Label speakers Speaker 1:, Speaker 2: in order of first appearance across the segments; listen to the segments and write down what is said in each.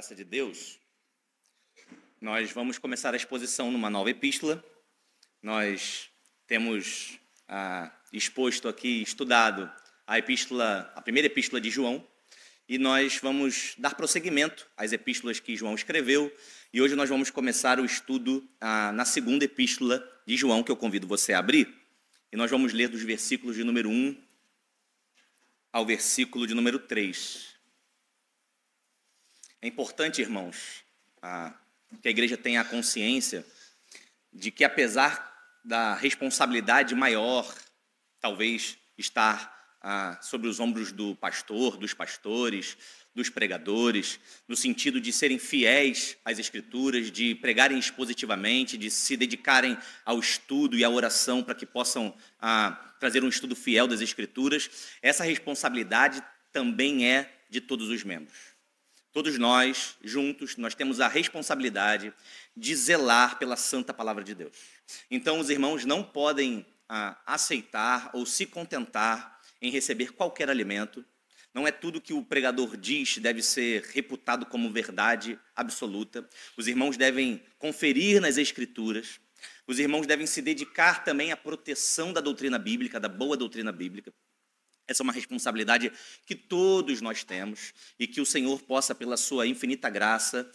Speaker 1: graça de Deus, nós vamos começar a exposição numa nova epístola. Nós temos exposto aqui, estudado a primeira epístola de João, e nós vamos dar prosseguimento às epístolas que João escreveu, e hoje nós vamos começar o estudo na segunda epístola de João, que eu convido você a abrir, e nós vamos ler dos versículos de número 1 ao versículo de número 3. É importante, irmãos, que a igreja tenha a consciência de que, apesar da responsabilidade maior, talvez, estar sobre os ombros do pastor, dos pastores, dos pregadores, no sentido de serem fiéis às Escrituras, de pregarem expositivamente, de se dedicarem ao estudo e à oração para que possam trazer um estudo fiel das Escrituras, essa responsabilidade também é de todos os membros. Todos nós, juntos, nós temos a responsabilidade de zelar pela santa palavra de Deus. Então, os irmãos não podem aceitar ou se contentar em receber qualquer alimento. Não é tudo que o pregador diz deve ser reputado como verdade absoluta. Os irmãos devem conferir nas Escrituras. Os irmãos devem se dedicar também à proteção da doutrina bíblica, da boa doutrina bíblica. Essa é uma responsabilidade que todos nós temos e que o Senhor possa, pela sua infinita graça,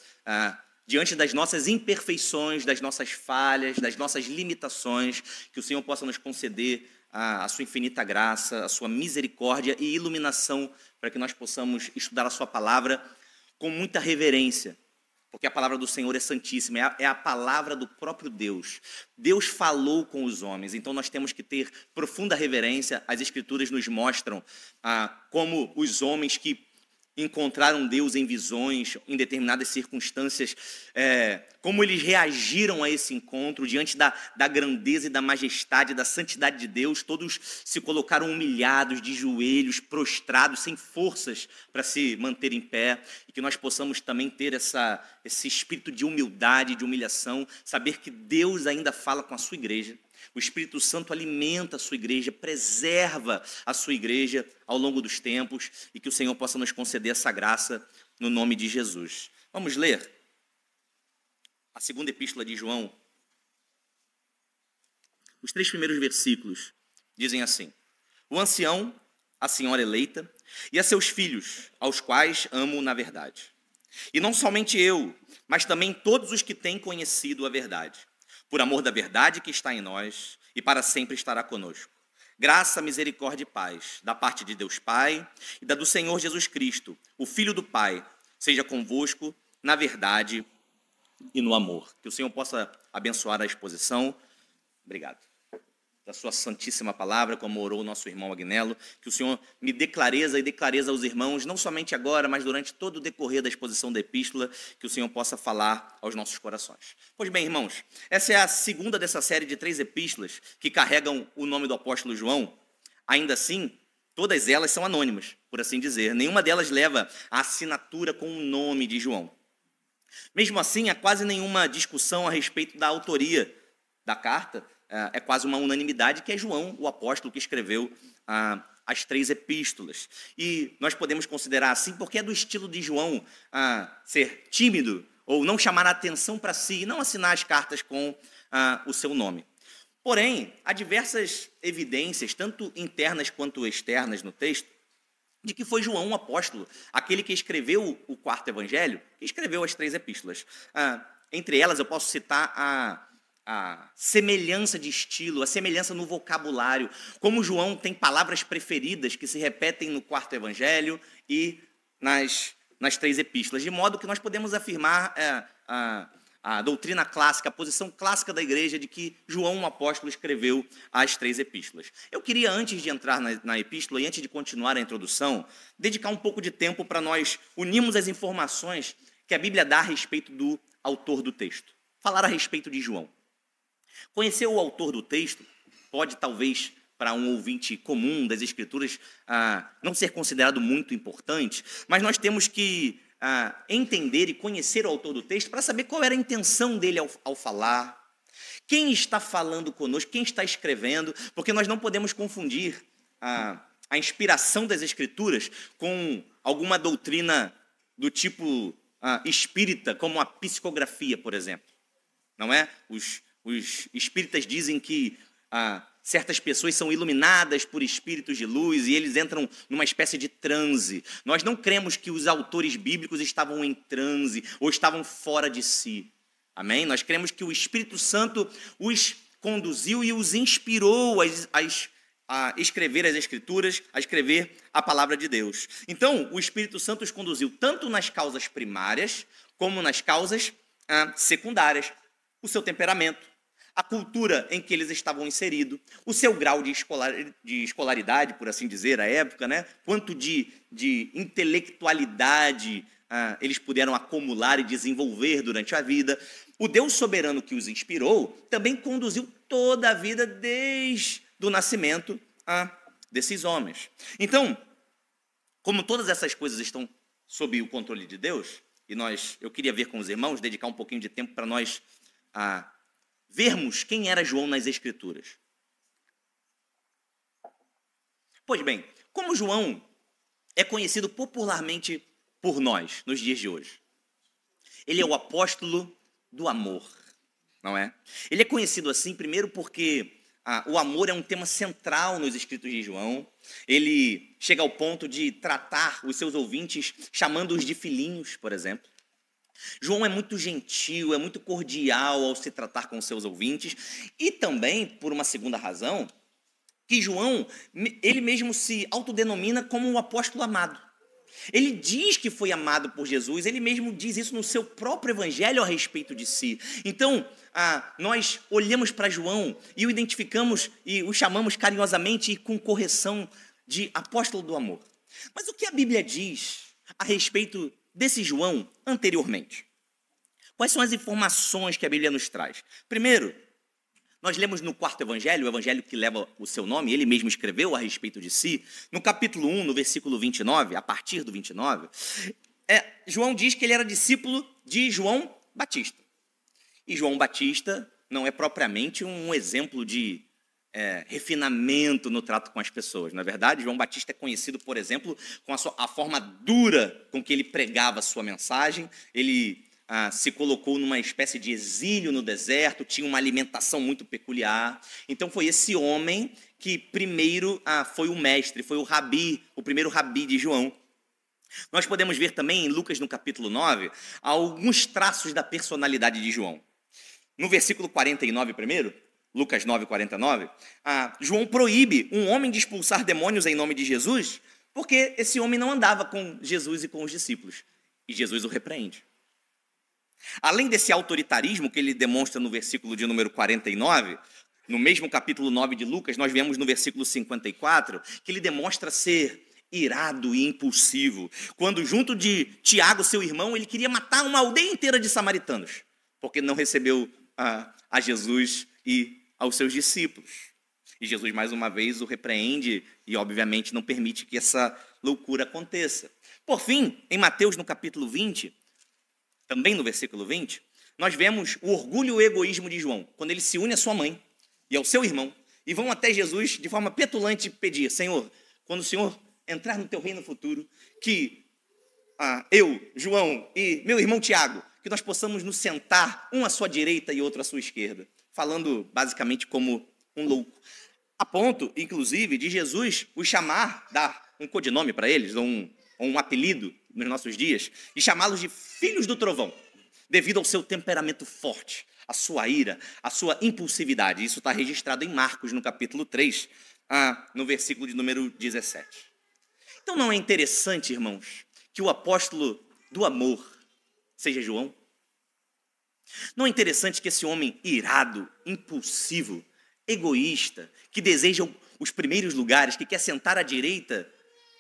Speaker 1: diante das nossas imperfeições, das nossas falhas, das nossas limitações, que o Senhor possa nos conceder a sua infinita graça, a sua misericórdia e iluminação para que nós possamos estudar a sua palavra com muita reverência, porque a palavra do Senhor é santíssima, é a palavra do próprio Deus. Deus falou com os homens, então nós temos que ter profunda reverência. As Escrituras nos mostram como os homens que encontraram Deus em visões, em determinadas circunstâncias, como eles reagiram a esse encontro, diante da grandeza e da majestade, da santidade de Deus. Todos se colocaram humilhados, de joelhos, prostrados, sem forças para se manter em pé, e que nós possamos também ter esse espírito de humildade, de humilhação, saber que Deus ainda fala com a sua igreja. O Espírito Santo alimenta a sua igreja, preserva a sua igreja ao longo dos tempos, e que o Senhor possa nos conceder essa graça no nome de Jesus. Vamos ler a segunda epístola de João. Os 3 primeiros versículos dizem assim: o ancião, a senhora eleita, e a seus filhos, aos quais amo na verdade. E não somente eu, mas também todos os que têm conhecido a verdade, por amor da verdade que está em nós, e para sempre estará conosco. Graça, misericórdia e paz, da parte de Deus Pai e da do Senhor Jesus Cristo, o Filho do Pai, seja convosco na verdade e no amor. Que o Senhor possa abençoar a exposição. Obrigado. Da sua santíssima palavra, como orou o nosso irmão Agnello, que o Senhor me dê clareza e dê clareza aos irmãos, não somente agora, mas durante todo o decorrer da exposição da epístola, que o Senhor possa falar aos nossos corações. Pois bem, irmãos, essa é a segunda dessa série de 3 epístolas que carregam o nome do apóstolo João. Ainda assim, todas elas são anônimas, por assim dizer. Nenhuma delas leva a assinatura com o nome de João. Mesmo assim, há quase nenhuma discussão a respeito da autoria da carta. É quase uma unanimidade que é João, o apóstolo, que escreveu as 3 epístolas. E nós podemos considerar assim porque é do estilo de João ser tímido ou não chamar a atenção para si e não assinar as cartas com o seu nome. Porém, há diversas evidências, tanto internas quanto externas no texto, de que foi João, o apóstolo, aquele que escreveu o 4º evangelho, que escreveu as 3 epístolas. Entre elas, eu posso citar a semelhança de estilo, a semelhança no vocabulário, como João tem palavras preferidas que se repetem no 4º evangelho e nas 3 epístolas, de modo que nós podemos afirmar a doutrina clássica, a posição clássica da igreja de que João, o apóstolo, escreveu as 3 epístolas. Eu queria, antes de entrar na epístola e antes de continuar a introdução, dedicar um pouco de tempo para nós unirmos as informações que a Bíblia dá a respeito do autor do texto, falar a respeito de João. Conhecer o autor do texto pode, talvez, para um ouvinte comum das Escrituras, não ser considerado muito importante, mas nós temos que entender e conhecer o autor do texto para saber qual era a intenção dele ao falar, quem está falando conosco, quem está escrevendo, porque nós não podemos confundir a inspiração das Escrituras com alguma doutrina do tipo espírita como a psicografia, por exemplo. Não é? Os espíritas dizem que certas pessoas são iluminadas por espíritos de luz e eles entram numa espécie de transe. Nós não cremos que os autores bíblicos estavam em transe ou estavam fora de si. Amém? Nós cremos que o Espírito Santo os conduziu e os inspirou a escrever as Escrituras, a escrever a palavra de Deus. Então, o Espírito Santo os conduziu tanto nas causas primárias como nas causas secundárias. O seu temperamento, a cultura em que eles estavam inseridos, o seu grau de escolaridade, por assim dizer, à época, né? Quanto de intelectualidade eles puderam acumular e desenvolver durante a vida. O Deus soberano que os inspirou também conduziu toda a vida desde o nascimento desses homens. Então, como todas essas coisas estão sob o controle de Deus, e eu queria ver com os irmãos, dedicar um pouquinho de tempo para nós vermos quem era João nas Escrituras. Pois bem, como João é conhecido popularmente por nós, nos dias de hoje? Ele é o apóstolo do amor, não é? Ele é conhecido assim, primeiro porque o amor é um tema central nos escritos de João. Ele chega ao ponto de tratar os seus ouvintes chamando-os de filhinhos, por exemplo. João é muito gentil, é muito cordial ao se tratar com seus ouvintes. E também, por uma segunda razão, que João, ele mesmo se autodenomina como um apóstolo amado. Ele diz que foi amado por Jesus, ele mesmo diz isso no seu próprio evangelho a respeito de si. Então, nós olhamos para João e o identificamos e o chamamos carinhosamente e com correção de apóstolo do amor. Mas o que a Bíblia diz a respeito desse João anteriormente? Quais são as informações que a Bíblia nos traz? Primeiro, nós lemos no quarto evangelho, o evangelho que leva o seu nome, ele mesmo escreveu a respeito de si, no capítulo 1, no versículo 29, a partir do 29, João diz que ele era discípulo de João Batista. E João Batista não é propriamente um exemplo de refinamento no trato com as pessoas. Na verdade, João Batista é conhecido, por exemplo, com a forma dura com que ele pregava a sua mensagem. Ele se colocou numa espécie de exílio no deserto, tinha uma alimentação muito peculiar. Então foi esse homem que primeiro foi o mestre, foi o primeiro rabi de João. Nós podemos ver também em Lucas, no capítulo 9, alguns traços da personalidade de João. No versículo 49 primeiro, Lucas 9, 49, João proíbe um homem de expulsar demônios em nome de Jesus, porque esse homem não andava com Jesus e com os discípulos. E Jesus o repreende. Além desse autoritarismo que ele demonstra no versículo de número 49, no mesmo capítulo 9 de Lucas, nós vemos no versículo 54 que ele demonstra ser irado e impulsivo, quando junto de Tiago, seu irmão, ele queria matar uma aldeia inteira de samaritanos, porque não recebeu a Jesus e aos seus discípulos. E Jesus, mais uma vez, o repreende e, obviamente, não permite que essa loucura aconteça. Por fim, em Mateus, no capítulo 20, também no versículo 20, nós vemos o orgulho e o egoísmo de João, quando ele se une à sua mãe e ao seu irmão, e vão até Jesus de forma petulante pedir: Senhor, quando o Senhor entrar no teu reino futuro, que eu, João e meu irmão Tiago, que nós possamos nos sentar, um à sua direita e outro à sua esquerda, falando basicamente como um louco. A ponto, inclusive, de Jesus os chamar, dar um codinome para eles, ou um apelido nos nossos dias, e chamá-los de filhos do trovão, devido ao seu temperamento forte, a sua ira, a sua impulsividade. Isso está registrado em Marcos, no capítulo 3, no versículo de número 17. Então não é interessante, irmãos, que o apóstolo do amor seja João? Não é interessante que esse homem irado, impulsivo, egoísta, que deseja os primeiros lugares, que quer sentar à direita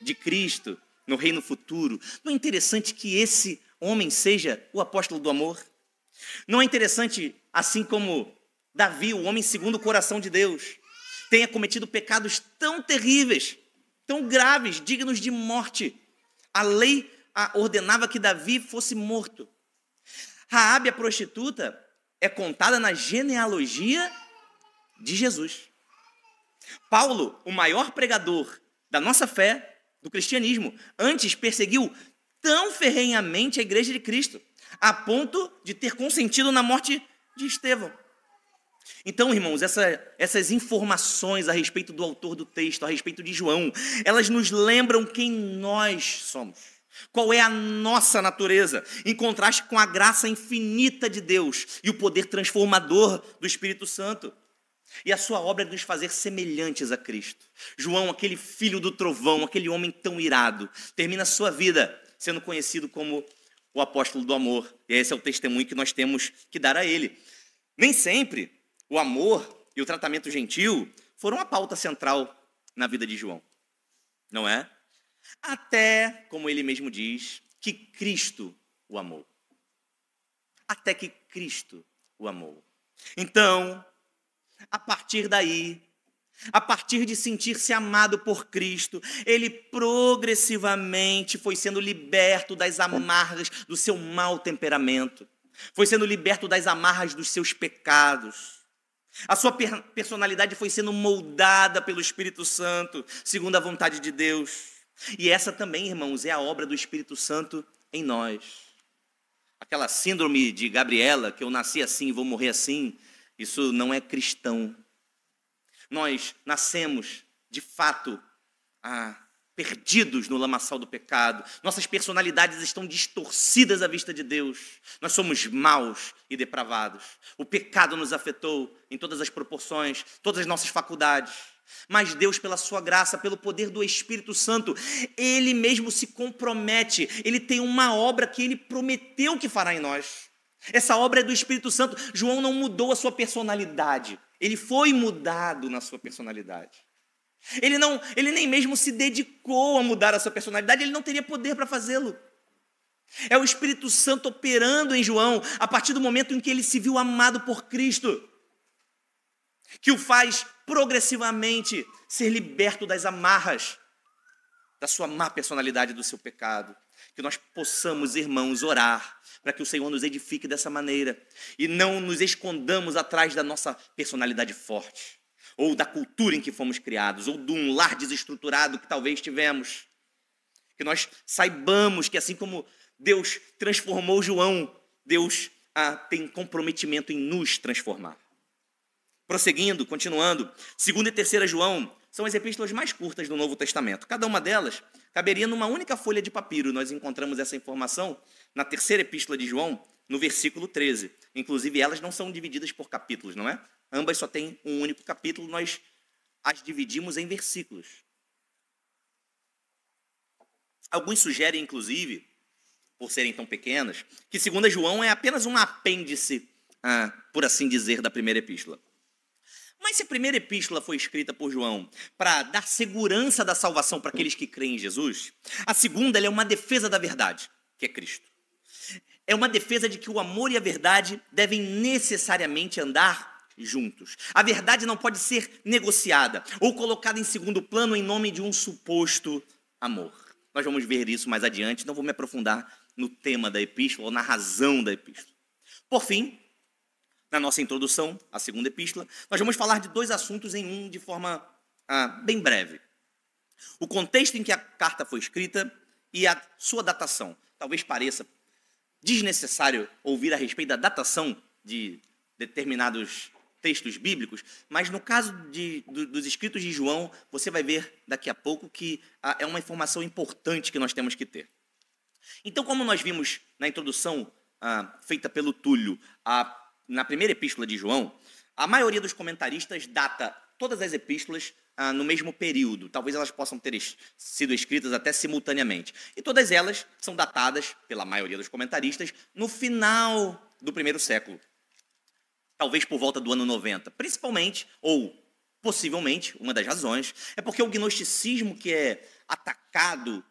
Speaker 1: de Cristo no reino futuro, não é interessante que esse homem seja o apóstolo do amor? Não é interessante, assim como Davi, o homem segundo o coração de Deus, tenha cometido pecados tão terríveis, tão graves, dignos de morte? A lei ordenava que Davi fosse morto. Raabe, a prostituta, é contada na genealogia de Jesus. Paulo, o maior pregador da nossa fé, do cristianismo, antes perseguiu tão ferrenhamente a igreja de Cristo, a ponto de ter consentido na morte de Estevão. Então, irmãos, essas informações a respeito do autor do texto, a respeito de João, elas nos lembram quem nós somos, qual é a nossa natureza, em contraste com a graça infinita de Deus e o poder transformador do Espírito Santo. E a sua obra é nos fazer semelhantes a Cristo. João, aquele filho do trovão, aquele homem tão irado, termina a sua vida sendo conhecido como o apóstolo do amor. E esse é o testemunho que nós temos que dar a ele. Nem sempre o amor e o tratamento gentil foram a pauta central na vida de João, não é? Até, como ele mesmo diz, que Cristo o amou. Até que Cristo o amou. Então, a partir daí, a partir de sentir-se amado por Cristo, ele progressivamente foi sendo liberto das amarras do seu mau temperamento, foi sendo liberto das amarras dos seus pecados. A sua personalidade foi sendo moldada pelo Espírito Santo, segundo a vontade de Deus. E essa também, irmãos, é a obra do Espírito Santo em nós. Aquela síndrome de Gabriela, que eu nasci assim e vou morrer assim, isso não é cristão. Nós nascemos, de fato, perdidos no lamaçal do pecado. Nossas personalidades estão distorcidas à vista de Deus. Nós somos maus e depravados. O pecado nos afetou em todas as proporções, todas as nossas faculdades. Mas Deus, pela sua graça, pelo poder do Espírito Santo, Ele mesmo se compromete. Ele tem uma obra que Ele prometeu que fará em nós. Essa obra é do Espírito Santo. João não mudou a sua personalidade. Ele foi mudado na sua personalidade. Ele nem mesmo se dedicou a mudar a sua personalidade, ele não teria poder para fazê-lo. É o Espírito Santo operando em João, a partir do momento em que ele se viu amado por Cristo, que o faz progressivamente ser liberto das amarras da sua má personalidade, do seu pecado. Que nós possamos, irmãos, orar para que o Senhor nos edifique dessa maneira e não nos escondamos atrás da nossa personalidade forte, ou da cultura em que fomos criados, ou de um lar desestruturado que talvez tivemos. Que nós saibamos que assim como Deus transformou João, Deus tem comprometimento em nos transformar. Prosseguindo, continuando, 2ª e 3ª João são as epístolas mais curtas do Novo Testamento. Cada uma delas caberia numa única folha de papiro. Nós encontramos essa informação na 3ª epístola de João, no versículo 13. Inclusive, elas não são divididas por capítulos, não é? Ambas só têm um único capítulo, nós as dividimos em versículos. Alguns sugerem, inclusive, por serem tão pequenas, que 2ª João é apenas um apêndice, por assim dizer, da 1ª epístola. Mas se a 1ª epístola foi escrita por João para dar segurança da salvação para aqueles que creem em Jesus, a 2ª ela é uma defesa da verdade, que é Cristo. É uma defesa de que o amor e a verdade devem necessariamente andar juntos. A verdade não pode ser negociada ou colocada em segundo plano em nome de um suposto amor. Nós vamos ver isso mais adiante, não vou me aprofundar no tema da epístola ou na razão da epístola. Por fim, na nossa introdução à 2ª epístola, nós vamos falar de 2 assuntos em um de forma bem breve. O contexto em que a carta foi escrita e a sua datação. Talvez pareça desnecessário ouvir a respeito da datação de determinados textos bíblicos, mas no caso dos escritos de João, você vai ver daqui a pouco que é uma informação importante que nós temos que ter. Então, como nós vimos na introdução feita pelo Túlio, na 1ª epístola de João, a maioria dos comentaristas data todas as epístolas no mesmo período. Talvez elas possam ter sido escritas até simultaneamente. E todas elas são datadas, pela maioria dos comentaristas, no final do 1º século. Talvez por volta do ano 90. Principalmente, ou possivelmente, uma das razões, é porque o gnosticismo que é atacado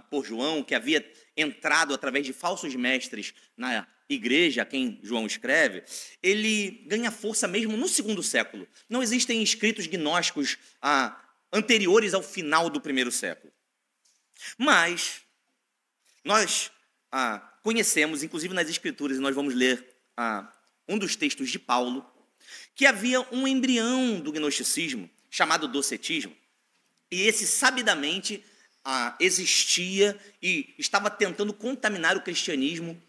Speaker 1: por João, que havia entrado através de falsos mestres na igreja a quem João escreve, ele ganha força mesmo no 2º século. Não existem escritos gnósticos anteriores ao final do 1º século. Mas nós conhecemos, inclusive nas escrituras, e nós vamos ler um dos textos de Paulo, que havia um embrião do gnosticismo chamado docetismo, e esse sabidamente existia e estava tentando contaminar o cristianismo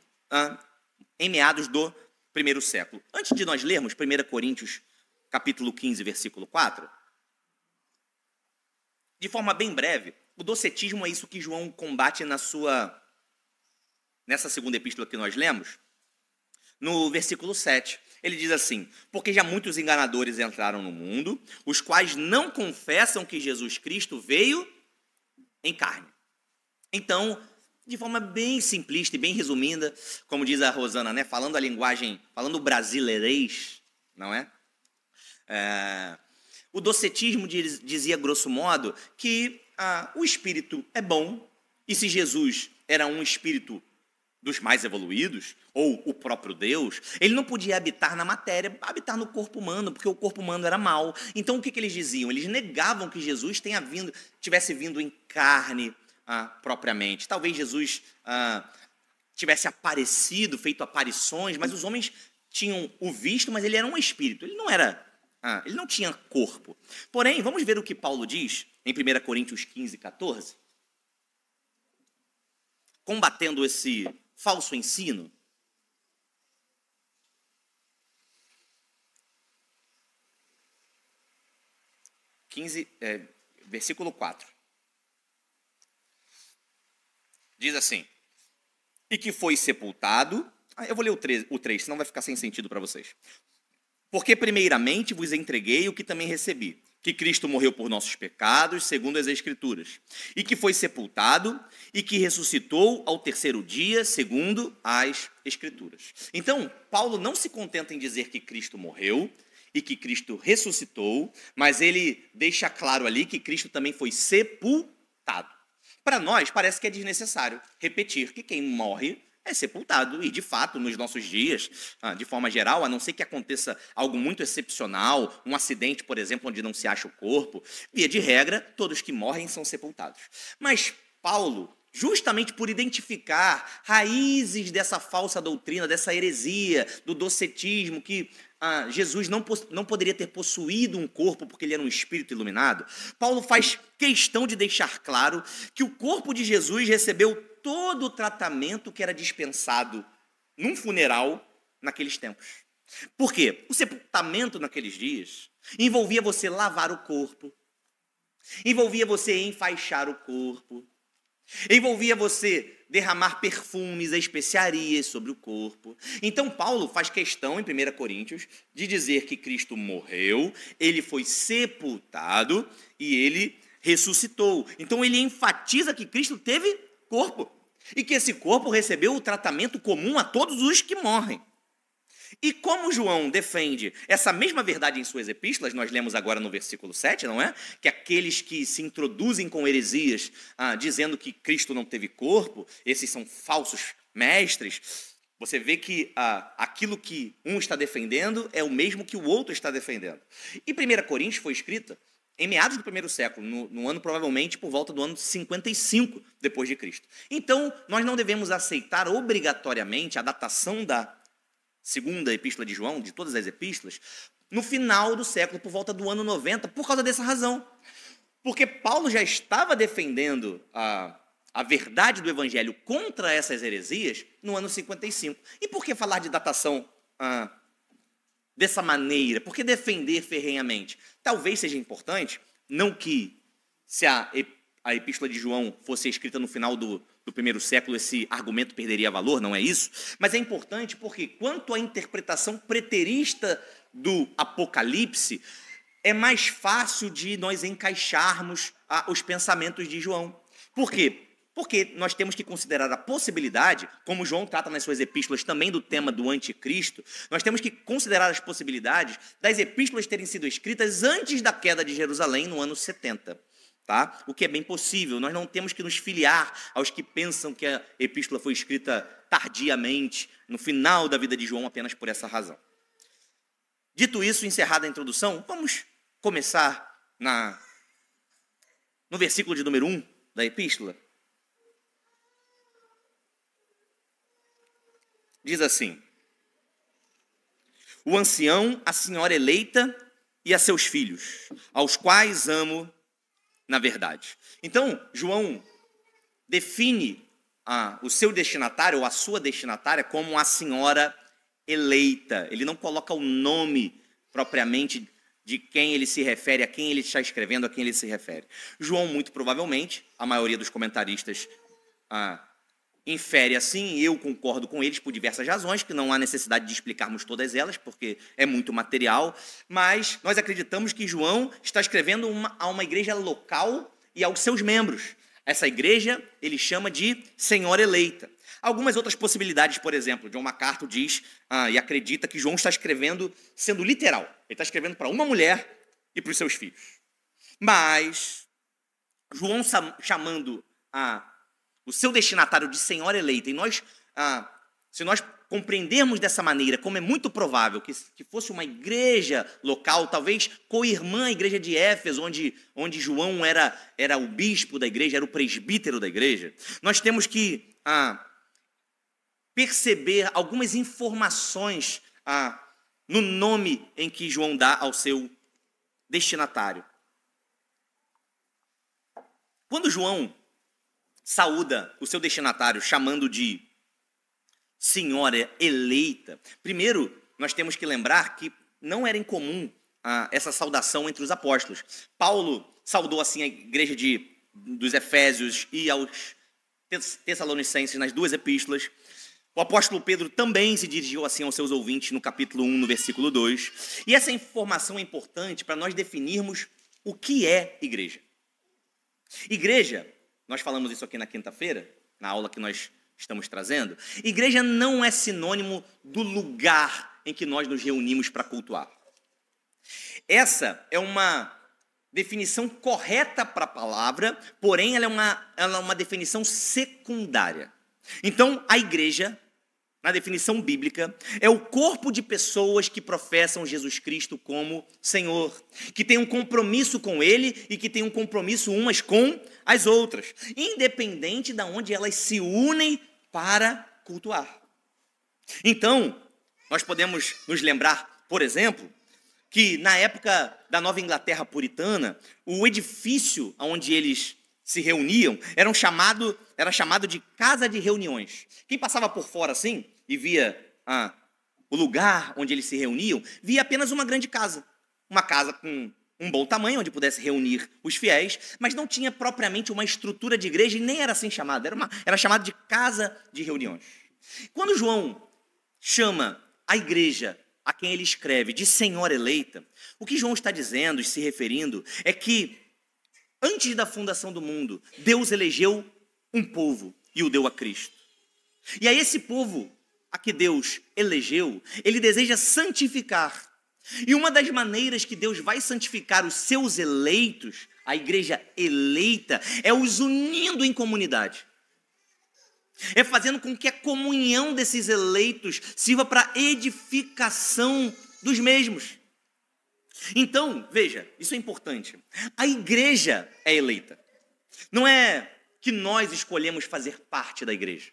Speaker 1: em meados do primeiro século. Antes de nós lermos 1 Coríntios, capítulo 15, versículo 4, de forma bem breve, o docetismo é isso que João combate nessa segunda epístola que nós lemos, no versículo 7. Ele diz assim: porque já muitos enganadores entraram no mundo, os quais não confessam que Jesus Cristo veio em carne. Então, de forma bem simplista e bem resumida, como diz a Rosana, né, falando a linguagem, falando brasileirês, não é? O docetismo dizia, grosso modo, que o espírito é bom, e se Jesus era um espírito dos mais evoluídos, ou o próprio Deus, ele não podia habitar na matéria, habitar no corpo humano, porque o corpo humano era mau. Então, o que eles diziam? Eles negavam que Jesus tivesse vindo em carne propriamente. Talvez Jesus tivesse aparecido, feito aparições, mas os homens tinham o visto, mas ele era um espírito, ele não tinha corpo. Porém, vamos ver o que Paulo diz em 1 Coríntios 15, 14, combatendo esse falso ensino. Versículo 4. Diz assim: e que foi sepultado. Eu vou ler o 3, senão vai ficar sem sentido para vocês. Porque primeiramente vos entreguei o que também recebi, que Cristo morreu por nossos pecados, segundo as Escrituras, e que foi sepultado, e que ressuscitou ao terceiro dia, segundo as Escrituras. Então, Paulo não se contenta em dizer que Cristo morreu e que Cristo ressuscitou, mas ele deixa claro ali que Cristo também foi sepultado. Para nós, parece que é desnecessário repetir que quem morre é sepultado. E, de fato, nos nossos dias, de forma geral, a não ser que aconteça algo muito excepcional, um acidente, por exemplo, onde não se acha o corpo, via de regra, todos que morrem são sepultados. Mas Paulo, justamente por identificar raízes dessa falsa doutrina, dessa heresia, do docetismo, que Jesus não poderia ter possuído um corpo porque ele era um espírito iluminado, Paulo faz questão de deixar claro que o corpo de Jesus recebeu todo o tratamento que era dispensado num funeral naqueles tempos. Por quê? O sepultamento naqueles dias envolvia você lavar o corpo, envolvia você enfaixar o corpo, envolvia você derramar perfumes, especiarias sobre o corpo. Então Paulo faz questão, em 1 Coríntios, de dizer que Cristo morreu, ele foi sepultado e ele ressuscitou. Então ele enfatiza que Cristo teve corpo e que esse corpo recebeu o tratamento comum a todos os que morrem. E como João defende essa mesma verdade em suas epístolas, nós lemos agora no versículo 7, não é? Que aqueles que se introduzem com heresias, dizendo que Cristo não teve corpo, esses são falsos mestres. Você vê que aquilo que um está defendendo é o mesmo que o outro está defendendo. E 1 Coríntios foi escrita em meados do primeiro século, no ano provavelmente por volta do ano 55 depois de Cristo. Então, nós não devemos aceitar obrigatoriamente a datação da segunda epístola de João, de todas as epístolas, no final do século, por volta do ano 90, por causa dessa razão. Porque Paulo já estava defendendo a verdade do evangelho contra essas heresias no ano 55. E por que falar de datação dessa maneira? Por que defender ferrenhamente? Talvez seja importante, não que se a epístola de João fosse escrita no final do primeiro século, esse argumento perderia valor, não é isso? Mas é importante porque, quanto à interpretação preterista do Apocalipse, é mais fácil de nós encaixarmos os pensamentos de João. Por quê? Porque nós temos que considerar a possibilidade, como João trata nas suas epístolas também do tema do anticristo, nós temos que considerar as possibilidades das epístolas terem sido escritas antes da queda de Jerusalém, no ano 70. Tá? O que é bem possível. Nós não temos que nos filiar aos que pensam que a epístola foi escrita tardiamente, no final da vida de João, apenas por essa razão. Dito isso, encerrada a introdução, vamos começar no versículo de número 1 da epístola. Diz assim: o ancião, a senhora eleita e a seus filhos, aos quais amo na verdade. Então, João define o seu destinatário ou a sua destinatária como a senhora eleita. Ele não coloca o nome propriamente de quem ele se refere, a quem ele está escrevendo, a quem ele se refere. João, muito provavelmente, a maioria dos comentaristas infere assim, eu concordo com eles por diversas razões, que não há necessidade de explicarmos todas elas, porque é muito material, mas nós acreditamos que João está escrevendo a uma igreja local e aos seus membros. Essa igreja ele chama de senhora eleita. Algumas outras possibilidades, por exemplo, John MacArthur diz e acredita que João está escrevendo, sendo literal, ele está escrevendo para uma mulher e para os seus filhos. Mas João chamando o seu destinatário de senhora eleita, e se nós compreendermos dessa maneira, como é muito provável que fosse uma igreja local, talvez co-irmã à igreja de Éfeso, onde João era o bispo da igreja, era o presbítero da igreja, nós temos que perceber algumas informações no nome em que João dá ao seu destinatário. Quando João saúda o seu destinatário chamando de senhora eleita, primeiro nós temos que lembrar que não era incomum essa saudação entre os apóstolos. Paulo saudou assim a igreja dos Efésios e aos Tessalonicenses nas duas epístolas. O apóstolo Pedro também se dirigiu assim aos seus ouvintes no capítulo 1, no versículo 2. E essa informação é importante para nós definirmos o que é igreja. Igreja, nós falamos isso aqui na quinta-feira, na aula que nós estamos trazendo. Igreja não é sinônimo do lugar em que nós nos reunimos para cultuar. Essa é uma definição correta para a palavra, porém ela é uma definição secundária. Então, a igreja, na definição bíblica, é o corpo de pessoas que professam Jesus Cristo como Senhor, que tem um compromisso com Ele e que tem um compromisso umas com as outras, independente de onde elas se unem para cultuar. Então, nós podemos nos lembrar, por exemplo, que na época da Nova Inglaterra puritana, o edifício onde eles se reuniam era chamado de casa de reuniões. Quem passava por fora assim e via o lugar onde eles se reuniam, via apenas uma grande casa. Uma casa com um bom tamanho, onde pudesse reunir os fiéis, mas não tinha propriamente uma estrutura de igreja e nem era assim chamada. Era chamado de casa de reuniões. Quando João chama a igreja a quem ele escreve de senhora eleita, o que João está dizendo e se referindo é que antes da fundação do mundo, Deus elegeu um povo e o deu a Cristo. E a esse povo a que Deus elegeu, ele deseja santificar. E uma das maneiras que Deus vai santificar os seus eleitos, a igreja eleita, é os unindo em comunidade. É fazendo com que a comunhão desses eleitos sirva para edificação dos mesmos. Então, veja, isso é importante. A igreja é eleita. Não é que nós escolhemos fazer parte da igreja.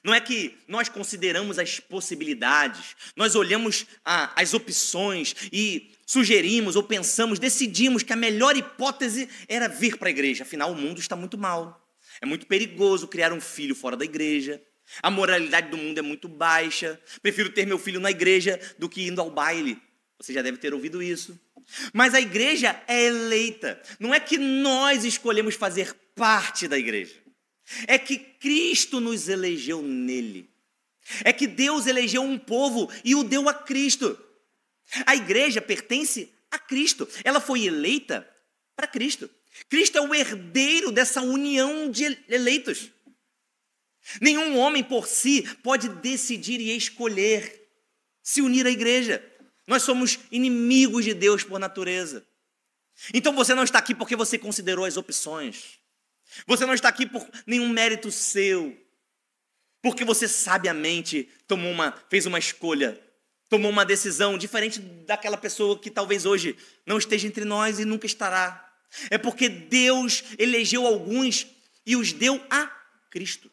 Speaker 1: Não é que nós consideramos as possibilidades, nós olhamos as opções e sugerimos ou pensamos, decidimos que a melhor hipótese era vir para a igreja. Afinal, o mundo está muito mal. É muito perigoso criar um filho fora da igreja. A moralidade do mundo é muito baixa. Prefiro ter meu filho na igreja do que indo ao baile. Você já deve ter ouvido isso. Mas a igreja é eleita. Não é que nós escolhemos fazer parte da igreja. É que Cristo nos elegeu nele. É que Deus elegeu um povo e o deu a Cristo. A igreja pertence a Cristo. Ela foi eleita para Cristo. Cristo é o herdeiro dessa união de eleitos. Nenhum homem por si pode decidir e escolher se unir à igreja. Nós somos inimigos de Deus por natureza. Então você não está aqui porque você considerou as opções. Você não está aqui por nenhum mérito seu. Porque você sabiamente fez uma escolha, tomou uma decisão diferente daquela pessoa que talvez hoje não esteja entre nós e nunca estará. É porque Deus elegeu alguns e os deu a Cristo.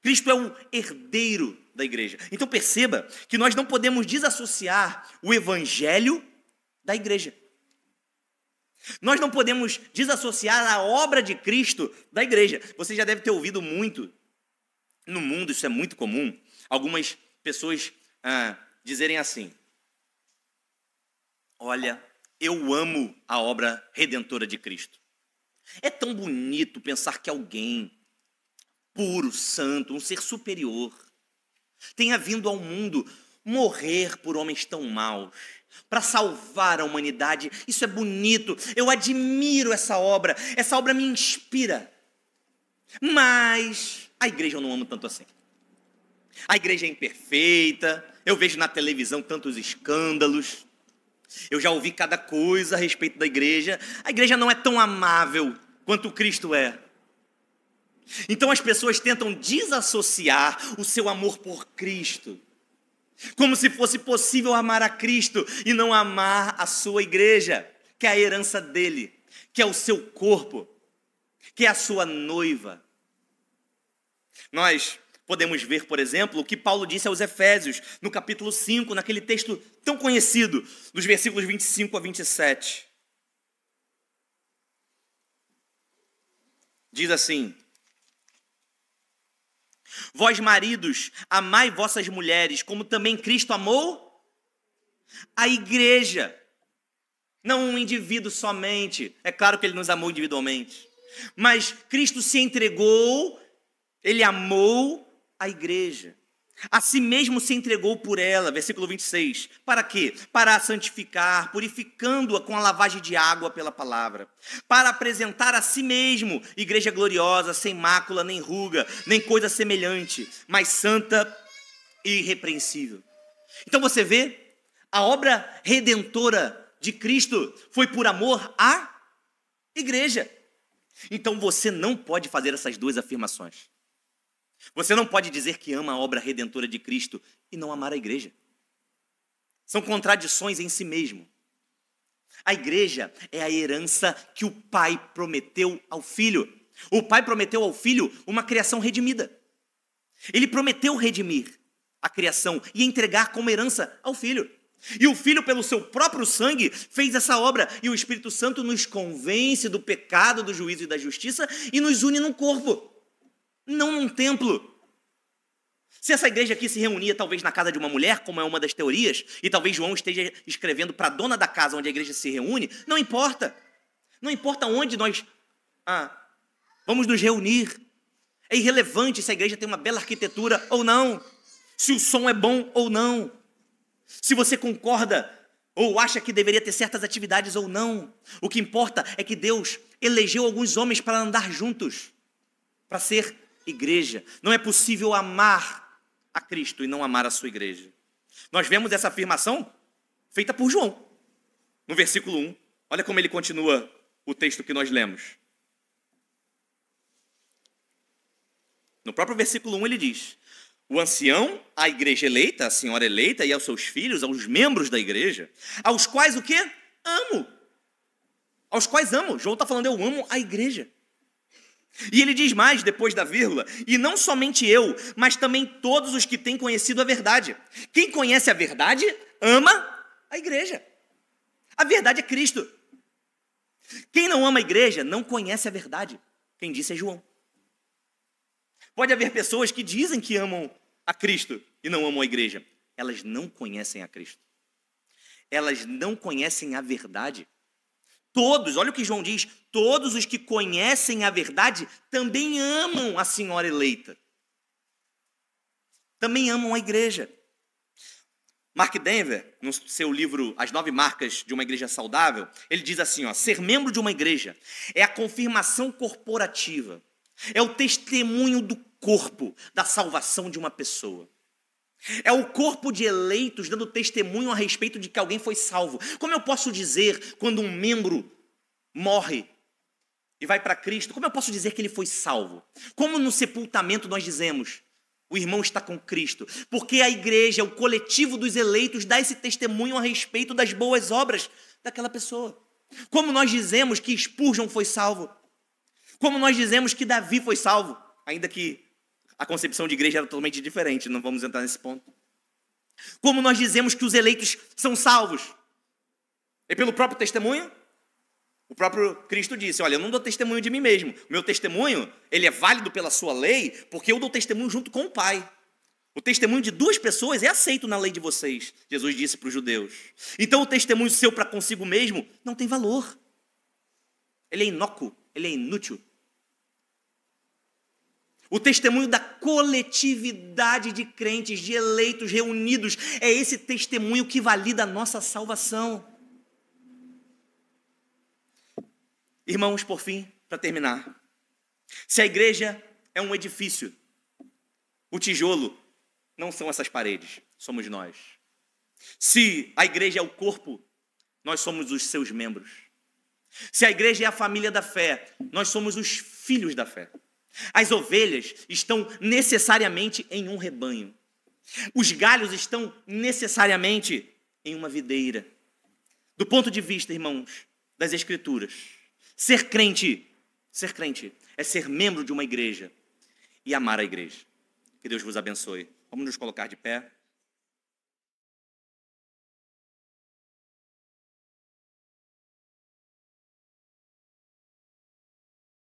Speaker 1: Cristo é o herdeiro da igreja. Então perceba que nós não podemos desassociar o evangelho da igreja. Nós não podemos desassociar a obra de Cristo da igreja. Você já deve ter ouvido muito, no mundo isso é muito comum, algumas pessoas dizerem assim: olha, eu amo a obra redentora de Cristo. É tão bonito pensar que alguém puro, santo, um ser superior, tenha vindo ao mundo morrer por homens tão maus, para salvar a humanidade. Isso é bonito, eu admiro essa obra me inspira. Mas a igreja eu não amo tanto assim. A igreja é imperfeita, eu vejo na televisão tantos escândalos, eu já ouvi cada coisa a respeito da igreja. A igreja não é tão amável quanto Cristo é. Então as pessoas tentam desassociar o seu amor por Cristo, como se fosse possível amar a Cristo e não amar a sua igreja, que é a herança dele, que é o seu corpo, que é a sua noiva. Nós podemos ver, por exemplo, o que Paulo disse aos Efésios, no capítulo 5, naquele texto tão conhecido, dos versículos 25 a 27. Diz assim: vós, maridos, amai vossas mulheres, como também Cristo amou a igreja. Não um indivíduo somente. É claro que ele nos amou individualmente. Mas Cristo se entregou, ele amou a igreja. A si mesmo se entregou por ela, versículo 26. Para quê? Para a santificar, purificando-a com a lavagem de água pela palavra. Para apresentar a si mesmo, igreja gloriosa, sem mácula, nem ruga, nem coisa semelhante, mas santa e irrepreensível. Então você vê, a obra redentora de Cristo foi por amor à igreja. Então você não pode fazer essas duas afirmações. Você não pode dizer que ama a obra redentora de Cristo e não amar a igreja. São contradições em si mesmo. A igreja é a herança que o Pai prometeu ao Filho. O Pai prometeu ao Filho uma criação redimida. Ele prometeu redimir a criação e entregar como herança ao Filho. E o Filho, pelo seu próprio sangue, fez essa obra. E o Espírito Santo nos convence do pecado, do juízo e da justiça e nos une num corpo, não num templo. Se essa igreja aqui se reunia talvez na casa de uma mulher, como é uma das teorias, e talvez João esteja escrevendo para a dona da casa onde a igreja se reúne, não importa. Não importa onde nós vamos nos reunir. É irrelevante se a igreja tem uma bela arquitetura ou não, se o som é bom ou não, se você concorda ou acha que deveria ter certas atividades ou não. O que importa é que Deus elegeu alguns homens para andar juntos, para ser igreja. Não é possível amar a Cristo e não amar a sua igreja. Nós vemos essa afirmação feita por João, no versículo 1. Olha como ele continua o texto que nós lemos. No próprio versículo 1 ele diz: o ancião, a igreja eleita, a senhora eleita, e aos seus filhos, aos membros da igreja, aos quais o quê? Amo. Aos quais amo. João está falando, eu amo a igreja. E ele diz mais, depois da vírgula: e não somente eu, mas também todos os que têm conhecido a verdade. Quem conhece a verdade, ama a igreja. A verdade é Cristo. Quem não ama a igreja, não conhece a verdade. Quem disse é João. Pode haver pessoas que dizem que amam a Cristo e não amam a igreja. Elas não conhecem a Cristo. Elas não conhecem a verdade. Todos, olha o que João diz, todos os que conhecem a verdade também amam a senhora eleita. Também amam a igreja. Mark Dever, no seu livro As 9 Marcas de uma Igreja Saudável, ele diz assim, ser membro de uma igreja é a confirmação corporativa, é o testemunho do corpo da salvação de uma pessoa. É o corpo de eleitos dando testemunho a respeito de que alguém foi salvo. Como eu posso dizer quando um membro morre e vai para Cristo, como eu posso dizer que ele foi salvo? Como no sepultamento nós dizemos, o irmão está com Cristo? Porque a igreja, o coletivo dos eleitos, dá esse testemunho a respeito das boas obras daquela pessoa. Como nós dizemos que Spurgeon foi salvo? Como nós dizemos que Davi foi salvo? Ainda que a concepção de igreja era totalmente diferente, não vamos entrar nesse ponto. Como nós dizemos que os eleitos são salvos? É pelo próprio testemunho? O próprio Cristo disse, olha, eu não dou testemunho de mim mesmo. O meu testemunho, ele é válido pela sua lei, porque eu dou testemunho junto com o Pai. O testemunho de duas pessoas é aceito na lei de vocês, Jesus disse para os judeus. Então o testemunho seu para consigo mesmo não tem valor. Ele é inócuo, ele é inútil. O testemunho da coletividade de crentes, de eleitos reunidos, é esse testemunho que valida a nossa salvação. Irmãos, por fim, para terminar, se a igreja é um edifício, o tijolo não são essas paredes, somos nós. Se a igreja é o corpo, nós somos os seus membros. Se a igreja é a família da fé, nós somos os filhos da fé. As ovelhas estão necessariamente em um rebanho. Os galhos estão necessariamente em uma videira. Do ponto de vista, irmãos, das Escrituras, ser crente é ser membro de uma igreja e amar a igreja. Que Deus vos abençoe. Vamos nos colocar de pé.